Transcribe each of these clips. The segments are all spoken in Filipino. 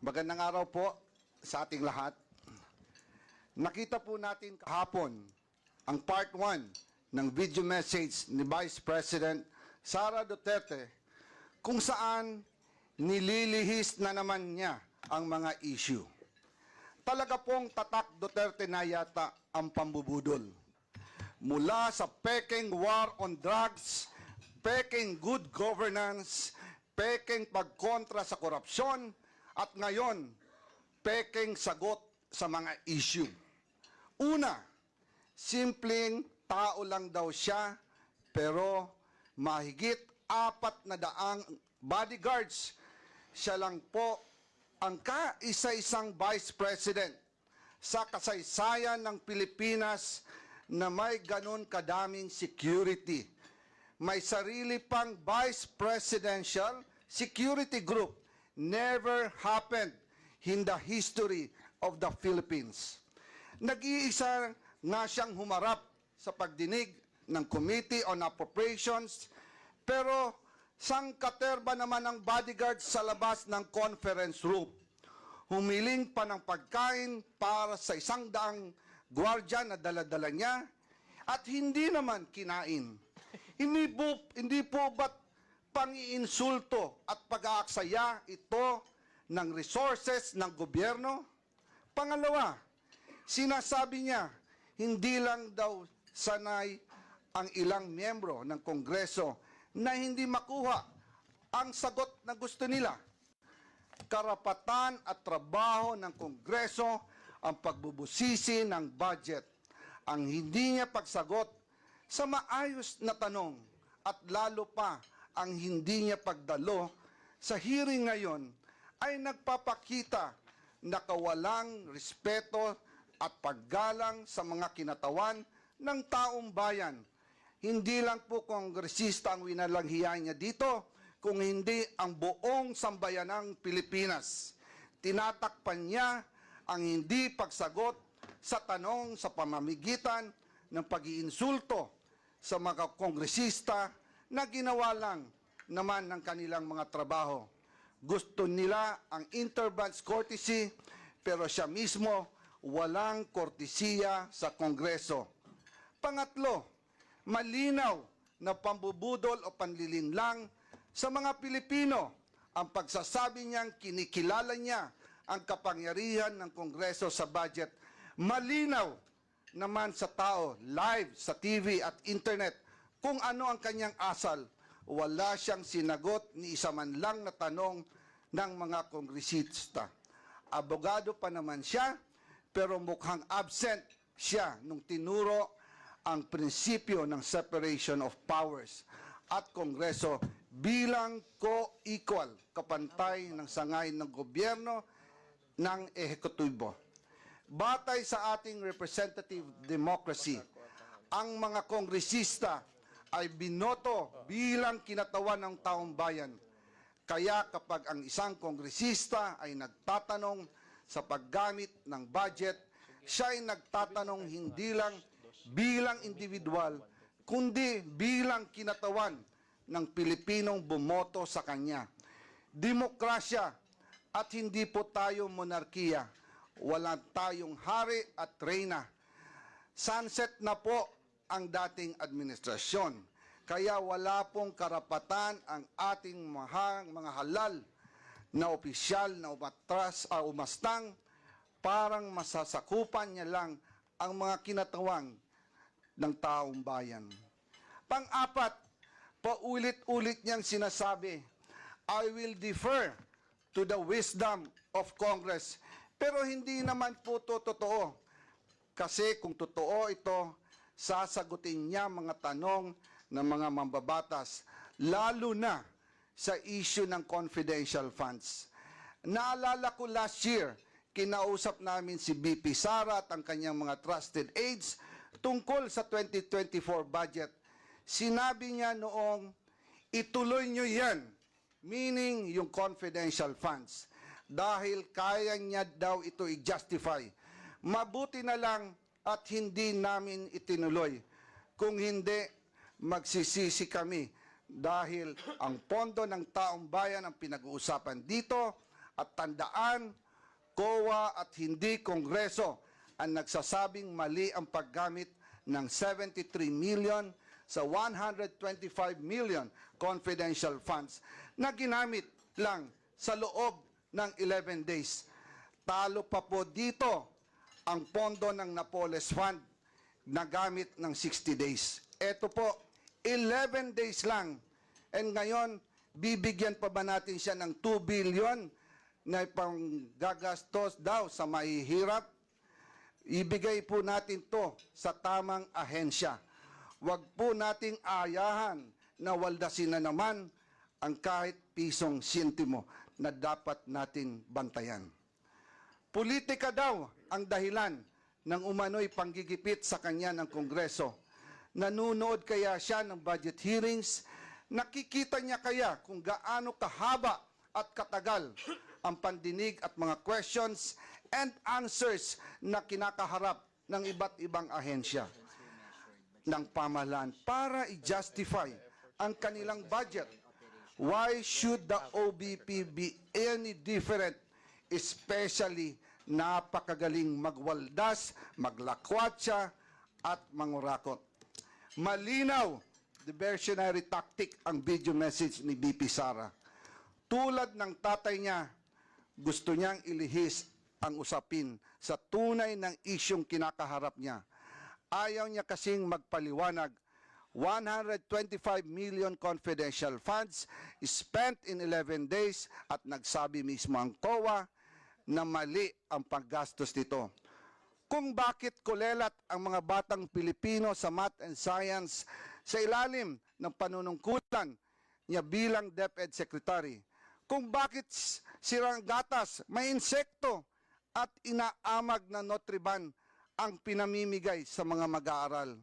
Magandang araw po sa ating lahat. Nakita po natin kahapon ang part 1 ng video message ni Vice President Sara Duterte kung saan nililihis na naman niya ang mga issue. Talaga pong tatak Duterte na yata ang pambubudol. Mula sa peking war on drugs, peking good governance, peking pagkontra sa korupsyon, at ngayon, peking sagot sa mga issue. Una, simpleng tao lang daw siya, pero mahigit 400 bodyguards. Siya lang po ang kaisa-isang Vice President sa kasaysayan ng Pilipinas na may ganun kadaming security. May sarili pang Vice Presidential Security Group. Never happened in the history of the Philippines. Nag-iisa nga siyang humarap sa pagdinig ng Committee on Appropriations, pero sangkaterba naman ang bodyguard sa labas ng conference room. Humiling pa ng pagkain para sa 100 gwardiya na dala-dala niya at hindi naman kinain. Hindi po ba't pang-iinsulto at pag-aaksaya ito ng resources ng gobyerno? Pangalawa, sinasabi niya, hindi lang daw sanay ang ilang miyembro ng Kongreso na hindi makuha ang sagot na gusto nila. Karapatan at trabaho ng Kongreso ang pagbubusisi ng budget. Ang hindi niya pagsagot sa maayos na tanong at lalo pa ang hindi niya pagdalo sa hearing ngayon ay nagpapakita na kawalang respeto at paggalang sa mga kinatawan ng taong bayan. Hindi lang po kongresista ang winalanghiyan niya dito, kung hindi ang buong sambayanang Pilipinas. Tinatakpan niya ang hindi pagsagot sa tanong sa pamamagitan ng pag-iinsulto sa mga kongresista na ginawa lang naman ng kanilang mga trabaho. Gusto nila ang interbranch courtesy, pero siya mismo walang kortesiya sa Kongreso. Pangatlo, malinaw na pambubudol o panlilinlang sa mga Pilipino ang pagsasabi niyang kinikilala niya ang kapangyarihan ng Kongreso sa budget. Malinaw naman sa tao, live sa TV at internet, kung ano ang kanyang asal. Wala siyang sinagot ni isa man lang na tanong ng mga kongresista. Abogado pa naman siya, pero mukhang absent siya nung tinuro ang prinsipyo ng separation of powers at Kongreso bilang co-equal, kapantay ng sangay ng gobyerno ng ehekutibo. Batay sa ating representative democracy, ang mga kongresista ay binoto bilang kinatawan ng taong bayan. Kaya kapag ang isang kongresista ay nagtatanong sa paggamit ng budget, siya ay nagtatanong hindi lang bilang individual, kundi bilang kinatawan ng Pilipinong bumoto sa kanya. Demokrasya at hindi po tayo monarkiya. Wala tayong hari at reyna. Sunset na po ang dating administrasyon. Kaya wala pong karapatan ang ating mga halal na opisyal na umastang parang masasakupan niya lang ang mga kinatawang ng taong bayan. Pang-apat, paulit-ulit niyang sinasabi, I will defer to the wisdom of Congress. Pero hindi naman po ito totoo. Kasi kung totoo ito, sasagutin niya mga tanong ng mga mambabatas, lalo na sa issue ng confidential funds. Naalala ko last year, kinausap namin si BP Sara at ang kanyang mga trusted aides tungkol sa 2024 budget. Sinabi niya noong, ituloy niyo yan, meaning yung confidential funds, dahil kaya niya daw ito i-justify. Mabuti na lang at hindi namin itinuloy. Kung hindi, magsisisi kami dahil ang pondo ng taong bayan ang pinag-uusapan dito At tandaan, COA at hindi Kongreso ang nagsasabing mali ang paggamit ng 73 million sa 125 million confidential funds na ginamit lang sa loob ng 11 days. Talo pa po dito ang pondo ng Napoles Fund na gamit ng 60 days. Ito po, 11 days lang. And ngayon, bibigyan pa ba natin siya ng 2 billion na panggagastos daw sa mahihirap? Ibigay po natin to sa tamang ahensya. Huwag po nating ayahan na waldasin na naman ang kahit pisong sintimo na dapat natin bantayan. Politika daw ang dahilan ng umano'y panggigipit sa kanya ng Kongreso. Nanunood kaya siya ng budget hearings? Nakikita niya kaya kung gaano kahaba at katagal ang pandinig at mga questions and answers na kinakaharap ng iba't ibang ahensya ng pamahalaan para i-justify ang kanilang budget? Why should the OBP be any different, especially napakagaling magwaldas, maglakwatsa at mangurakot? Malinaw, diversionary tactic ang video message ni BP Sara. Tulad ng tatay niya, gusto niyang ilihis ang usapin sa tunay ng isyong kinakaharap niya. Ayaw niya kasing magpaliwanag. 125 million confidential funds spent in 11 days at nagsabi mismo ang COA na mali ang paggastos nito. Kung bakit kulelat ang mga batang Pilipino sa math and science sa ilalim ng panunungkulan niya bilang DepEd Secretary. Kung bakit sirang gatas, may insekto at inaamag na Nutriban ang pinamimigay sa mga mag-aaral.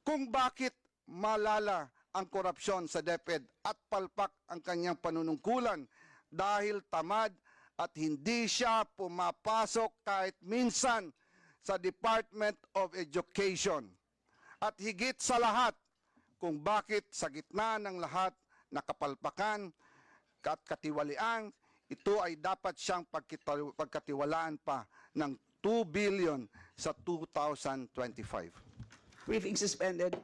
Kung bakit malala ang korupsyon sa DepEd at palpak ang kanyang panunungkulan dahil tamad at hindi siya pumapasok kahit minsan sa Department of Education. At higit sa lahat, kung bakit sa gitna ng lahat na kapalpakan at katiwalian, ito ay dapat siyang pagkatiwalaan pa ng 2 billion sa 2025. Briefing suspended.